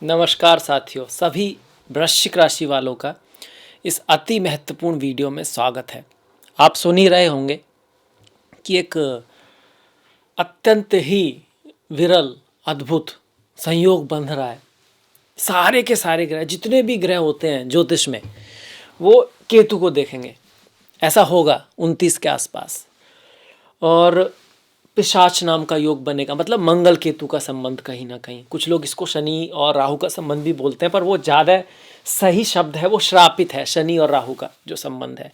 नमस्कार साथियों, सभी वृश्चिक राशि वालों का इस अति महत्वपूर्ण वीडियो में स्वागत है। आप सुन ही रहे होंगे कि एक अत्यंत ही विरल अद्भुत संयोग बन रहा है। सारे के सारे ग्रह, जितने भी ग्रह होते हैं ज्योतिष में, वो केतु को देखेंगे। ऐसा होगा 29 के आसपास। और पिशाच नाम का योग बनेगा, मतलब मंगल केतु का संबंध कहीं ना कहीं। कुछ लोग इसको शनि और राहु का संबंध भी बोलते हैं, पर वो ज़्यादा सही शब्द है, वो श्रापित है शनि और राहु का जो संबंध है।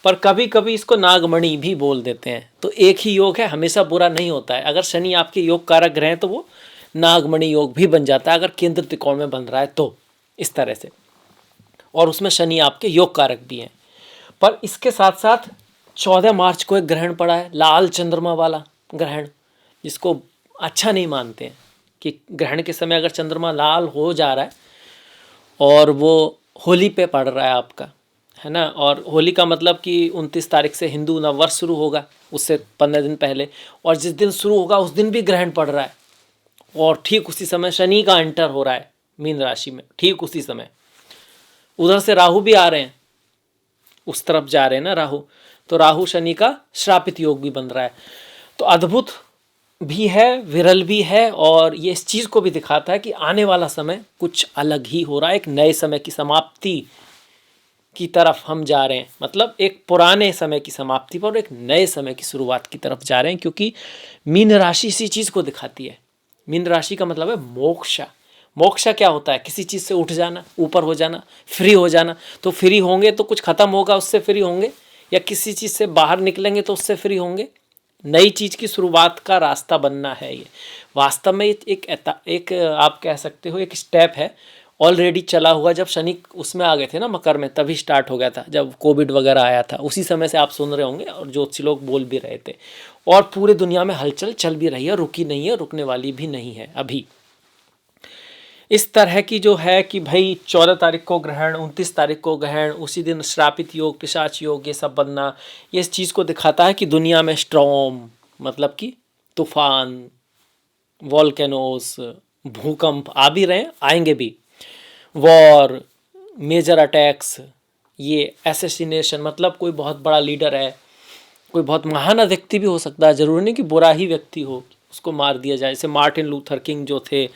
पर कभी कभी इसको नागमणि भी बोल देते हैं। तो एक ही योग है, हमेशा बुरा नहीं होता है। अगर शनि आपके योग कारक ग्रह हैं तो वो नागमणि योग भी बन जाता है, अगर केंद्र त्रिकोण में बन रहा है तो, इस तरह से। और उसमें शनि आपके योग कारक भी हैं। पर इसके साथ साथ 14 मार्च को एक ग्रहण पड़ा है, लाल चंद्रमा वाला ग्रहण, जिसको अच्छा नहीं मानते हैं कि ग्रहण के समय अगर चंद्रमा लाल हो जा रहा है और वो होली पे पड़ रहा है आपका, है ना। और होली का मतलब कि 29 तारीख से हिंदू नववर्ष शुरू होगा, उससे 15 दिन पहले। और जिस दिन शुरू होगा उस दिन भी ग्रहण पड़ रहा है, और ठीक उसी समय शनि का एंटर हो रहा है मीन राशि में, ठीक उसी समय। उधर से राहु भी आ रहे हैं, उस तरफ जा रहे हैं ना राहु, तो राहु शनि का श्रापित योग भी बन रहा है। तो अद्भुत भी है, विरल भी है, और ये इस चीज़ को भी दिखाता है कि आने वाला समय कुछ अलग ही हो रहा है। एक नए समय की समाप्ति की तरफ हम जा रहे हैं, मतलब एक पुराने समय की समाप्ति पर एक नए समय की शुरुआत की तरफ जा रहे हैं। क्योंकि मीन राशि इसी चीज़ को दिखाती है। मीन राशि का मतलब है मोक्षा। मोक्षा क्या होता है? किसी चीज़ से उठ जाना, ऊपर हो जाना, फ्री हो जाना। तो फ्री होंगे तो कुछ खत्म होगा, उससे फ्री होंगे, या किसी चीज़ से बाहर निकलेंगे तो उससे फ्री होंगे। नई चीज़ की शुरुआत का रास्ता बनना है ये। वास्तव में एक आप कह सकते हो एक स्टेप है, ऑलरेडी चला हुआ। जब शनि उसमें आ गए थे ना, मकर में, तभी स्टार्ट हो गया था, जब कोविड वगैरह आया था। उसी समय से आप सुन रहे होंगे, और ज्योतिषी लोग बोल भी रहे थे। और पूरे दुनिया में हलचल चल भी रही है, रुकी नहीं है, रुकने वाली भी नहीं है अभी। इस तरह की जो है कि भाई 14 तारीख को ग्रहण, 29 तारीख को ग्रहण, उसी दिन श्रापित योग, पिशाच योग, ये सब बनना, ये इस चीज़ को दिखाता है कि दुनिया में स्ट्रॉम, मतलब कि तूफान, वॉल्केनोस, भूकंप आ भी रहे हैं, आएंगे भी, वॉर, मेजर अटैक्स, ये एसेसिनेशन, मतलब कोई बहुत बड़ा लीडर है, कोई बहुत महान व्यक्ति भी हो सकता है, जरूरी नहीं कि बुरा ही व्यक्ति हो, उसको मार दिया जाए। जैसे मार्टिन लूथर किंग जो थे,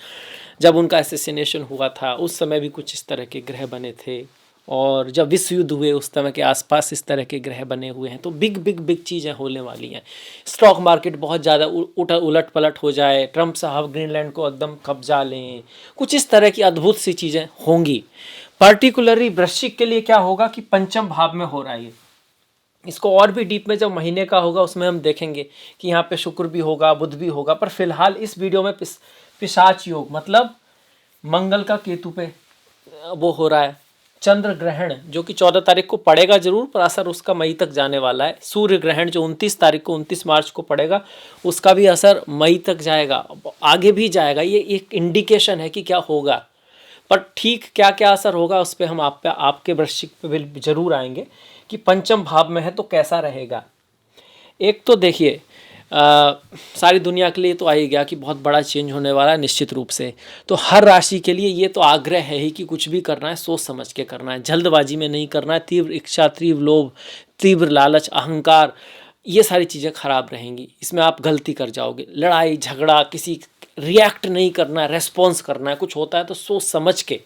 जब उनका एसेसिनेशन हुआ था उस समय भी कुछ इस तरह के ग्रह बने थे। और जब विश्व युद्ध हुए उस समय के आसपास इस तरह के ग्रह बने हुए हैं। तो बिग बिग बिग चीज़ें होने वाली हैं। स्टॉक मार्केट बहुत ज़्यादा उलट पलट हो जाए, ट्रंप साहब ग्रीनलैंड को एकदम कब्जा लें, कुछ इस तरह की अद्भुत सी चीज़ें होंगी। पर्टिकुलरली वृश्चिक के लिए क्या होगा कि पंचम भाव में हो रहा है ये। इसको और भी डीप में जब महीने का होगा उसमें हम देखेंगे कि यहाँ पे शुक्र भी होगा, बुध भी होगा। पर फिलहाल इस वीडियो में पिशाच योग, मतलब मंगल का केतु पे वो हो रहा है। चंद्र ग्रहण जो कि 14 तारीख को पड़ेगा जरूर, पर असर उसका मई तक जाने वाला है। सूर्य ग्रहण जो 29 तारीख को, 29 मार्च को पड़ेगा, उसका भी असर मई तक जाएगा, आगे भी जाएगा। ये एक इंडिकेशन है कि क्या होगा। पर ठीक क्या क्या असर होगा उस पर हम आपके वृश्चिक पे भी जरूर आएंगे कि पंचम भाव में है तो कैसा रहेगा। एक तो देखिए, सारी दुनिया के लिए तो आ ही गया कि बहुत बड़ा चेंज होने वाला है निश्चित रूप से। तो हर राशि के लिए ये तो आग्रह है ही कि कुछ भी करना है सोच समझ के करना है, जल्दबाजी में नहीं करना है। तीव्र इच्छा, तीव्र लोभ, तीव्र लालच, अहंकार, ये सारी चीज़ें खराब रहेंगी। इसमें आप गलती कर जाओगे। लड़ाई झगड़ा, किसी रिएक्ट नहीं करना है, रेस्पॉन्स करना है। कुछ होता है तो सोच समझ के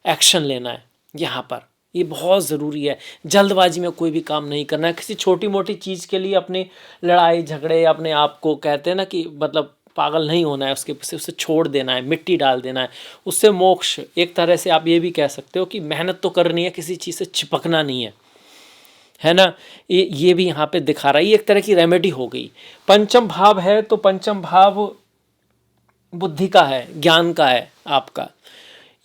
एक्शन लेना है यहाँ पर, ये बहुत ज़रूरी है। जल्दबाजी में कोई भी काम नहीं करना है। किसी छोटी मोटी चीज़ के लिए अपने लड़ाई झगड़े, अपने आप को कहते हैं ना कि मतलब पागल नहीं होना है, उसके पीछे उसे छोड़ देना है, मिट्टी डाल देना है। उससे मोक्ष, एक तरह से आप ये भी कह सकते हो कि मेहनत तो करनी है, किसी चीज़ से चिपकना नहीं है ना। ये भी यहाँ पे दिखा रहा है, ये एक तरह की रेमेडी हो गई। पंचम भाव है तो पंचम भाव बुद्धि का है, ज्ञान का है आपका।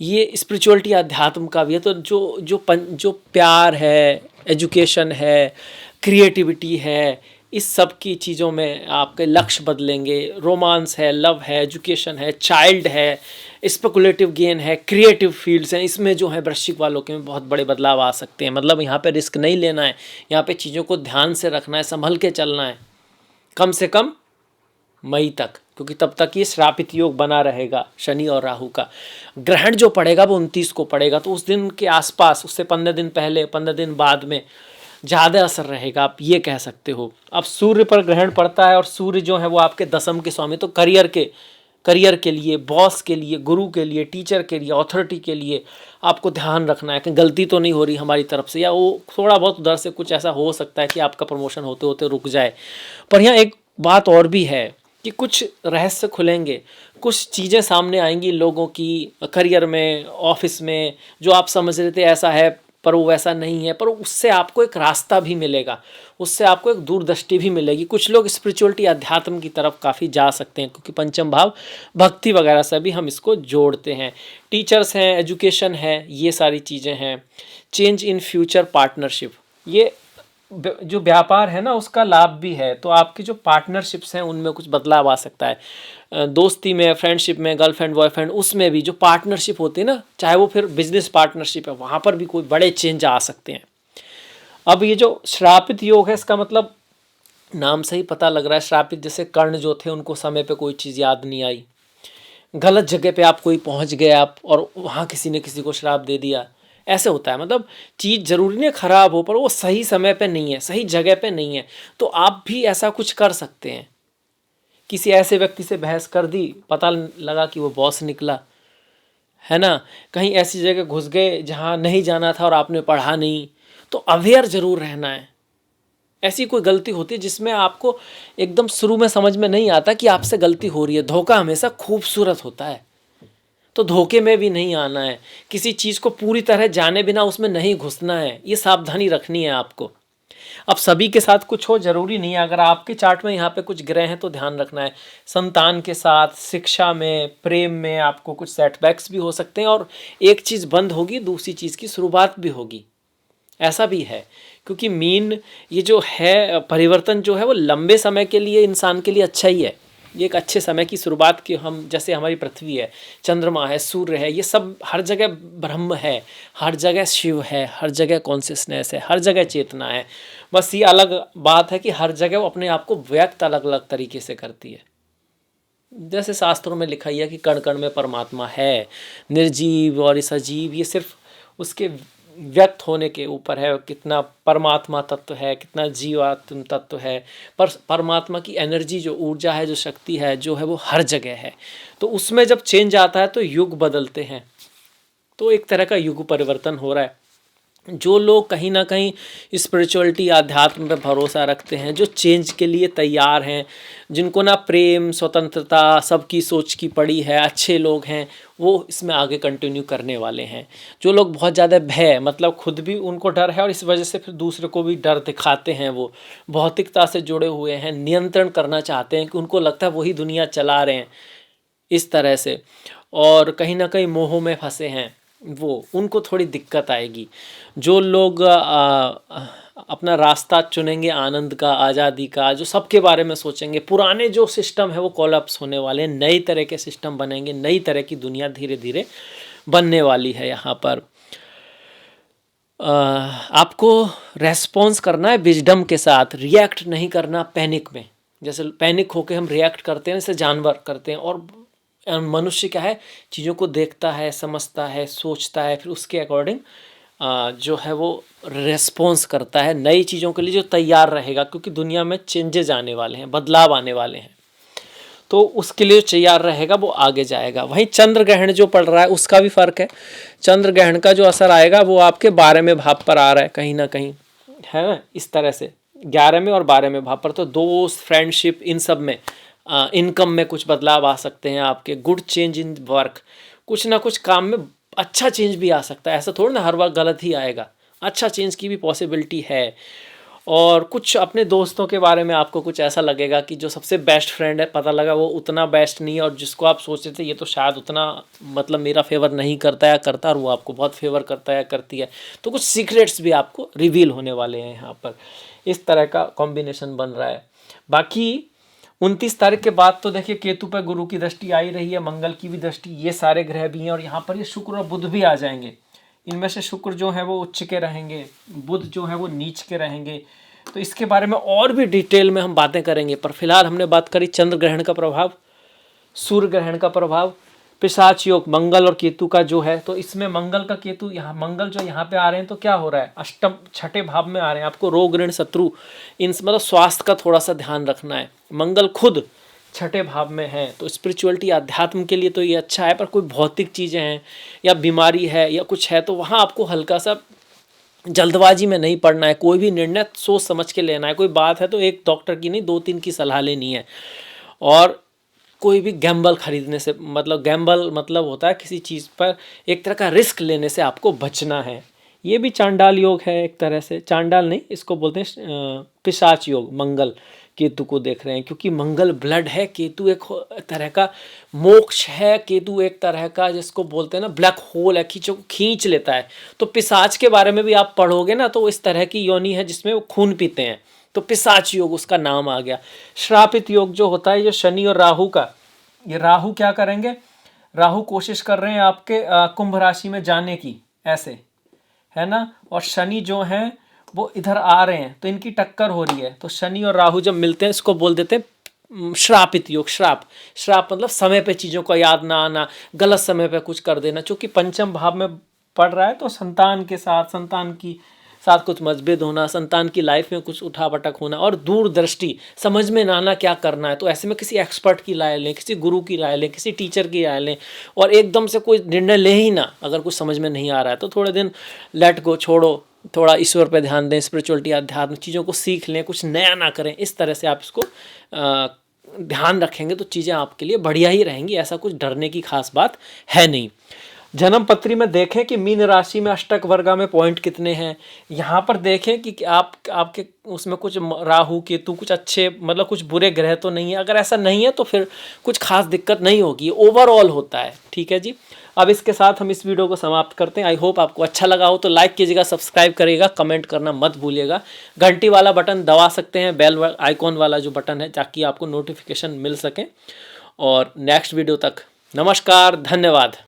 ये स्पिरिचुअलिटी, अध्यात्म का भी है। तो जो प्यार है, एजुकेशन है, क्रिएटिविटी है, इस सब की चीज़ों में आपके लक्ष्य बदलेंगे। रोमांस है, लव है, एजुकेशन है, चाइल्ड है, स्पेकुलेटिव गेन है, क्रिएटिव फील्ड्स हैं। इसमें जो है वृश्चिक वालों के में बहुत बड़े बदलाव आ सकते हैं। मतलब यहाँ पे रिस्क नहीं लेना है, यहाँ पे चीज़ों को ध्यान से रखना है, संभल के चलना है। कम से कम मई तक, क्योंकि तब तक ये श्रापित योग बना रहेगा शनि और राहु का। ग्रहण जो पड़ेगा वो 29 को पड़ेगा, तो उस दिन के आसपास, उससे 15 दिन पहले 15 दिन बाद में ज़्यादा असर रहेगा, आप ये कह सकते हो। अब सूर्य पर ग्रहण पड़ता है और सूर्य जो है वो आपके दशम के स्वामी, तो करियर के लिए, बॉस के लिए, गुरु के लिए, टीचर के लिए, अथॉरिटी के लिए आपको ध्यान रखना है कि गलती तो नहीं हो रही हमारी तरफ से, या वो थोड़ा बहुत उधर से कुछ ऐसा हो सकता है कि आपका प्रमोशन होते होते रुक जाए। पर यहाँ एक बात और भी है कि कुछ रहस्य खुलेंगे, कुछ चीज़ें सामने आएंगी लोगों की करियर में, ऑफिस में, जो आप समझ रहे थे ऐसा है पर वो वैसा नहीं है, पर उससे आपको एक रास्ता भी मिलेगा, उससे आपको एक दूरदृष्टि भी मिलेगी। कुछ लोग स्पिरिचुअलिटी, अध्यात्म की तरफ काफ़ी जा सकते हैं, क्योंकि पंचम भाव भक्ति वगैरह से भी हम इसको जोड़ते हैं। टीचर्स हैं, एजुकेशन है, ये सारी चीज़ें हैं। चेंज इन फ्यूचर पार्टनरशिप, ये जो व्यापार है ना उसका लाभ भी है, तो आपकी जो पार्टनरशिप्स हैं उनमें कुछ बदलाव आ सकता है। दोस्ती में, फ्रेंडशिप में, गर्लफ्रेंड बॉयफ्रेंड, उसमें भी जो पार्टनरशिप होती है ना, चाहे वो फिर बिजनेस पार्टनरशिप है, वहाँ पर भी कोई बड़े चेंज आ सकते हैं। अब ये जो श्रापित योग है, इसका मतलब नाम से ही पता लग रहा है, श्रापित जैसे कर्ण जो थे उनको समय पे कोई चीज़ याद नहीं आई, गलत जगह पे आप कोई पहुंच गए आप, और वहाँ किसी ने किसी को श्राप दे दिया, ऐसे होता है। मतलब चीज़ जरूरी नहीं खराब हो, पर वो सही समय पे नहीं है, सही जगह पे नहीं है, तो आप भी ऐसा कुछ कर सकते हैं। किसी ऐसे व्यक्ति से बहस कर दी, पता लगा कि वो बॉस निकला, है ना। कहीं ऐसी जगह घुस गए जहाँ नहीं जाना था और आपने पढ़ा नहीं, तो अवेयर जरूर रहना है। ऐसी कोई गलती होती है जिसमें आपको एकदम शुरू में समझ में नहीं आता कि आपसे गलती हो रही है। धोखा हमेशा खूबसूरत होता है, तो धोखे में भी नहीं आना है। किसी चीज़ को पूरी तरह जाने बिना उसमें नहीं घुसना है, ये सावधानी रखनी है आपको। अब सभी के साथ कुछ हो जरूरी नहीं है, अगर आपके चार्ट में यहाँ पे कुछ ग्रह हैं तो ध्यान रखना है। संतान के साथ, शिक्षा में, प्रेम में आपको कुछ सेटबैक्स भी हो सकते हैं, और एक चीज़ बंद होगी, दूसरी चीज़ की शुरुआत भी होगी, ऐसा भी है। क्योंकि मीन ये जो है परिवर्तन जो है वो लंबे समय के लिए इंसान के लिए अच्छा ही है। ये एक अच्छे समय की शुरुआत की, हम जैसे हमारी पृथ्वी है, चंद्रमा है, सूर्य है, ये सब हर जगह ब्रह्म है, हर जगह शिव है, हर जगह कॉन्शियसनेस है, हर जगह चेतना है। बस ये अलग बात है कि हर जगह वो अपने आप को व्यक्त अलग अलग तरीके से करती है। जैसे शास्त्रों में लिखा है कि कण कण में परमात्मा है, निर्जीव और सजीव, ये सिर्फ उसके व्यक्त होने के ऊपर है, कितना परमात्मा तत्व है, कितना जीवात्म तत्व है। पर परमात्मा की एनर्जी, जो ऊर्जा है, जो शक्ति है, जो है वो हर जगह है। तो उसमें जब चेंज आता है तो युग बदलते हैं, तो एक तरह का युग परिवर्तन हो रहा है। जो लोग कहीं ना कहीं स्पिरिचुअलिटी, आध्यात्म पे भरोसा रखते हैं, जो चेंज के लिए तैयार हैं, जिनको ना प्रेम, स्वतंत्रता, सबकी सोच की पड़ी है, अच्छे लोग हैं, वो इसमें आगे कंटिन्यू करने वाले हैं। जो लोग बहुत ज़्यादा भय, मतलब खुद भी उनको डर है और इस वजह से फिर दूसरे को भी डर दिखाते हैं, वो भौतिकता से जुड़े हुए हैं, नियंत्रण करना चाहते हैं कि उनको लगता है वही दुनिया चला रहे हैं इस तरह से, और कहीं ना कहीं मोह में फंसे हैं, वो उनको थोड़ी दिक्कत आएगी। जो लोग अपना रास्ता चुनेंगे आनंद का, आज़ादी का, जो सबके बारे में सोचेंगे, पुराने जो सिस्टम है वो कोलैप्स होने वाले हैं, नई तरह के सिस्टम बनेंगे, नई तरह की दुनिया धीरे धीरे बनने वाली है। यहाँ पर आपको रेस्पॉन्स करना है विजडम के साथ, रिएक्ट नहीं करना पैनिक में। जैसे पैनिक होकर हम रिएक्ट करते हैं, जैसे जानवर करते हैं, और मनुष्य क्या है, चीज़ों को देखता है, समझता है, सोचता है, फिर उसके अकॉर्डिंग जो है वो रेस्पॉन्स करता है नई चीज़ों के लिए, जो तैयार रहेगा, क्योंकि दुनिया में चेंजेस आने वाले हैं, बदलाव आने वाले हैं, तो उसके लिए तैयार रहेगा वो आगे जाएगा। वहीं चंद्र ग्रहण जो पड़ रहा है उसका भी फर्क है। चंद्र ग्रहण का जो असर आएगा वो आपके 12वें भाव पर आ रहा है कहीं ना कहीं, है ना, इस तरह से 11वें और 12वें भाव पर। तो दोस्त, फ्रेंडशिप, इन सब में, इनकम में कुछ बदलाव आ सकते हैं आपके। गुड चेंज इन वर्क, कुछ ना कुछ काम में अच्छा चेंज भी आ सकता है, ऐसा थोड़ा ना हर वक्त गलत ही आएगा, अच्छा चेंज की भी पॉसिबिलिटी है। और कुछ अपने दोस्तों के बारे में आपको कुछ ऐसा लगेगा कि जो सबसे बेस्ट फ्रेंड है, पता लगा वो उतना बेस्ट नहीं है, और जिसको आप सोचते थे ये तो शायद उतना मतलब मेरा फेवर नहीं करता या करता, और वो आपको बहुत फेवर करता है या करती है। तो कुछ सीक्रेट्स भी आपको रिवील होने वाले हैं यहाँ पर, इस तरह का कॉम्बिनेशन बन रहा है। बाकी 29 तारीख के बाद तो देखिए केतु पर गुरु की दृष्टि आई रही है, मंगल की भी दृष्टि, ये सारे ग्रह भी हैं, और यहाँ पर ये शुक्र और बुध भी आ जाएंगे। इनमें से शुक्र जो है वो उच्च के रहेंगे, बुध जो है वो नीच के रहेंगे, तो इसके बारे में और भी डिटेल में हम बातें करेंगे, पर फिलहाल हमने बात करी चंद्र ग्रहण का प्रभाव, सूर्य ग्रहण का प्रभाव, पिशाच योग मंगल और केतु का जो है। तो इसमें मंगल का केतु, यहाँ मंगल जो यहाँ पे आ रहे हैं तो क्या हो रहा है, अष्टम छठे भाव में आ रहे हैं। आपको रोग ऋण शत्रु इन मतलब स्वास्थ्य का थोड़ा सा ध्यान रखना है। मंगल खुद छठे भाव में है, तो स्पिरिचुअलिटी अध्यात्म के लिए तो ये अच्छा है, पर कोई भौतिक चीज़ें हैं या बीमारी है या कुछ है तो वहाँ आपको हल्का सा जल्दबाजी में नहीं पड़ना है। कोई भी निर्णय सोच समझ के लेना है। कोई बात है तो एक डॉक्टर की नहीं 2-3 की सलाह लेनी है। और कोई भी गैम्बल खरीदने से, मतलब गैम्बल मतलब होता है किसी चीज़ पर एक तरह का रिस्क लेने से आपको बचना है। ये भी चांडाल योग है एक तरह से, चांडाल नहीं, इसको बोलते हैं पिशाच योग। मंगल केतु को देख रहे हैं, क्योंकि मंगल ब्लड है, केतु एक तरह का मोक्ष है, केतु एक तरह का जिसको बोलते हैं ना ब्लैक होल है, खींच लेता है। तो पिशाच के बारे में भी आप पढ़ोगे ना तो इस तरह की योनि है जिसमें वो खून पीते हैं, तो पिशाच योग उसका नाम आ गया। श्रापित योग जो होता है, जो शनि और राहु का, ये राहु क्या करेंगे, राहु कोशिश कर रहे हैं आपके कुंभ राशि में जाने की, ऐसे है ना, और शनि जो हैं वो इधर आ रहे हैं, तो इनकी टक्कर हो रही है। तो शनि और राहु जब मिलते हैं इसको बोल देते हैं श्रापित योग। श्राप मतलब समय पे चीज़ों का याद ना आना, गलत समय पे कुछ कर देना। चूँकि पंचम भाव में पड़ रहा है तो संतान के साथ, संतान की साथ कुछ मतभेद होना, संतान की लाइफ में कुछ उठापटक होना, और दूरदृष्टि, समझ में ना आना क्या करना है। तो ऐसे में किसी एक्सपर्ट की राय लें, किसी गुरु की राय लें, किसी टीचर की राय लें, और एकदम से कोई निर्णय ले ही ना। अगर कुछ समझ में नहीं आ रहा है तो थोड़े दिन लेट गो, छोड़ो, थोड़ा ईश्वर पे ध्यान दें, स्पिरिचुअलिटी अध्यात्म चीज़ों को सीख लें, कुछ नया ना करें। इस तरह से आप इसको ध्यान रखेंगे तो चीज़ें आपके लिए बढ़िया ही रहेंगी। ऐसा कुछ डरने की खास बात है नहीं। जन्म पत्री में देखें कि मीन राशि में अष्टक वर्गा में पॉइंट कितने हैं। यहाँ पर देखें कि आपके उसमें कुछ राहु केतु कुछ अच्छे, मतलब कुछ बुरे ग्रह तो नहीं है। अगर ऐसा नहीं है तो फिर कुछ खास दिक्कत नहीं होगी, ओवरऑल होता है। ठीक है जी, अब इसके साथ हम इस वीडियो को समाप्त करते हैं। आई होप आपको अच्छा लगा हो तो लाइक कीजिएगा, सब्सक्राइब करिएगा, कमेंट करना मत भूलिएगा। घंटी वाला बटन दबा सकते हैं, बेल आइकॉन वाला जो बटन है, ताकि आपको नोटिफिकेशन मिल सके। और नेक्स्ट वीडियो तक नमस्कार, धन्यवाद।